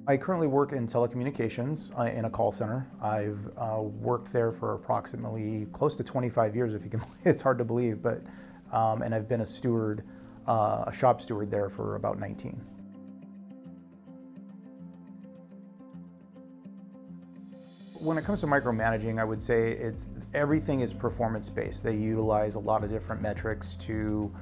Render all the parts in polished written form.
I currently work in telecommunications in a call center. I've worked there for approximately close to 25 years, if you can. It's hard to believe, but and I've been a steward, a shop steward there for about 19. When it comes to micromanaging, I would say everything is performance-based. They utilize a lot of different metrics to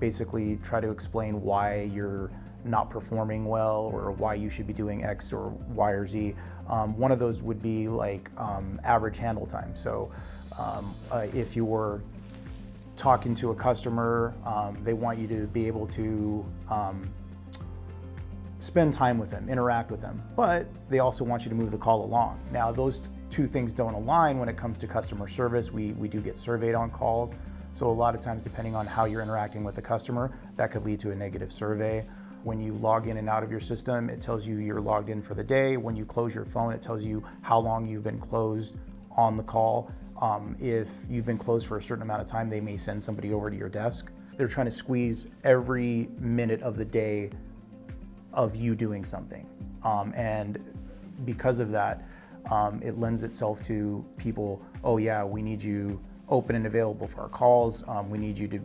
basically try to explain why you're not performing well or why you should be doing X or Y or Z. One of those would be like average handle time. So if you were talking to a customer, they want you to be able to spend time with them, interact with them, but they also want you to move the call along. Now, those two things don't align when it comes to customer service. We do get surveyed on calls. So a lot of times, depending on how you're interacting with the customer, that could lead to a negative survey. When you log in and out of your system, it tells you you're logged in for the day. When you close your phone, it tells you how long you've been closed on the call. If you've been closed for a certain amount of time, they may send somebody over to your desk. They're trying to squeeze every minute of the day of you doing something. And because of that, it lends itself to people, oh yeah, we need you open and available for our calls. We need you to,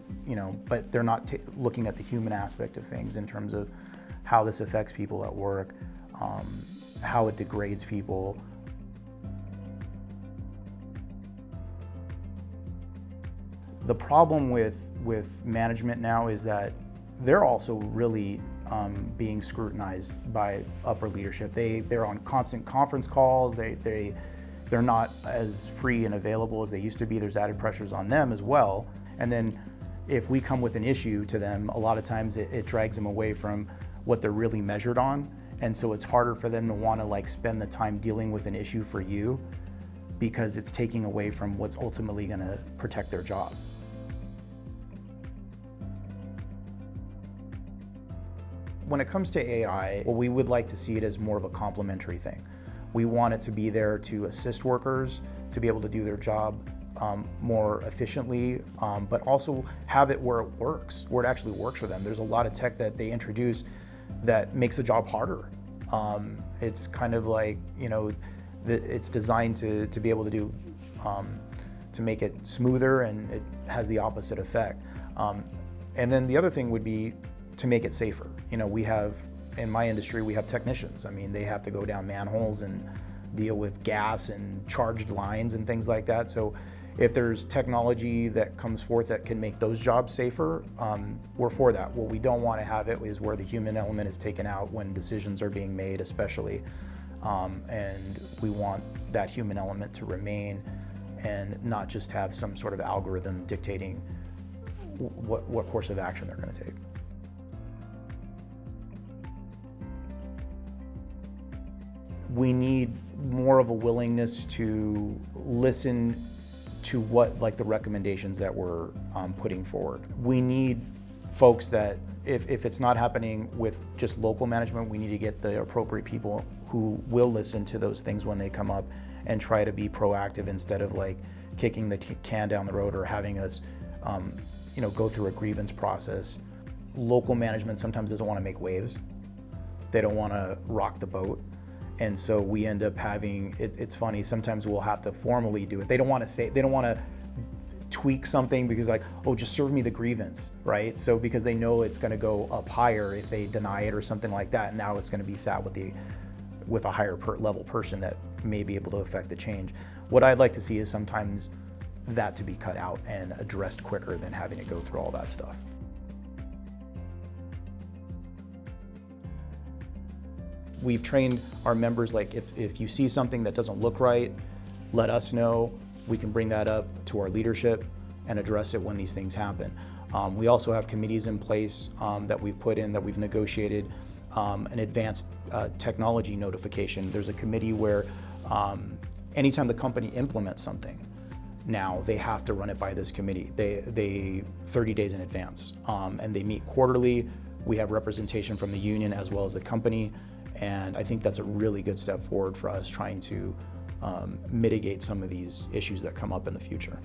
but they're not looking at the human aspect of things in terms of how this affects people at work, how it degrades people. The problem with management now is that they're also really being scrutinized by upper leadership. They're on constant conference calls. They're not as free and available as they used to be. There's added pressures on them as well. And then if we come with an issue to them, a lot of times it drags them away from what they're really measured on. And so it's harder for them to want to spend the time dealing with an issue for you because it's taking away from what's ultimately going to protect their job. When it comes to AI, well, we would like to see it as more of a complementary thing. We want it to be there to assist workers, to be able to do their job more efficiently, but also have it where it works, where it actually works for them. There's a lot of tech that they introduce that makes the job harder. It's kind of like, it's designed to be able to do, to make it smoother, and it has the opposite effect. And then the other thing would be to make it safer. We have, in my industry, we have technicians. I mean, they have to go down manholes and deal with gas and charged lines and things like that. So if there's technology that comes forth that can make those jobs safer, we're for that. What we don't want to have it is where the human element is taken out when decisions are being made, especially. And we want that human element to remain and not just have some sort of algorithm dictating what course of action they're going to take. We need more of a willingness to listen to what the recommendations that we're putting forward. We need folks that, if it's not happening with just local management, we need to get the appropriate people who will listen to those things when they come up and try to be proactive instead of kicking the can down the road or having us go through a grievance process. Local management sometimes doesn't want to make waves. They don't want to rock the boat. And so we end up having, it's funny, sometimes we'll have to formally do it. They don't want to tweak something because just serve me the grievance, right? So because they know it's going to go up higher if they deny it or something like that. Now it's going to be sat with a higher level person that may be able to affect the change. What I'd like to see is sometimes that to be cut out and addressed quicker than having to go through all that stuff. We've trained our members, if you see something that doesn't look right, let us know. We can bring that up to our leadership and address it when these things happen. We also have committees in place that we've put in, that we've negotiated an advanced technology notification. There's a committee where anytime the company implements something, now they have to run it by this committee. They 30 days in advance, and they meet quarterly. We have representation from the union as well as the company. And I think that's a really good step forward for us trying to mitigate some of these issues that come up in the future.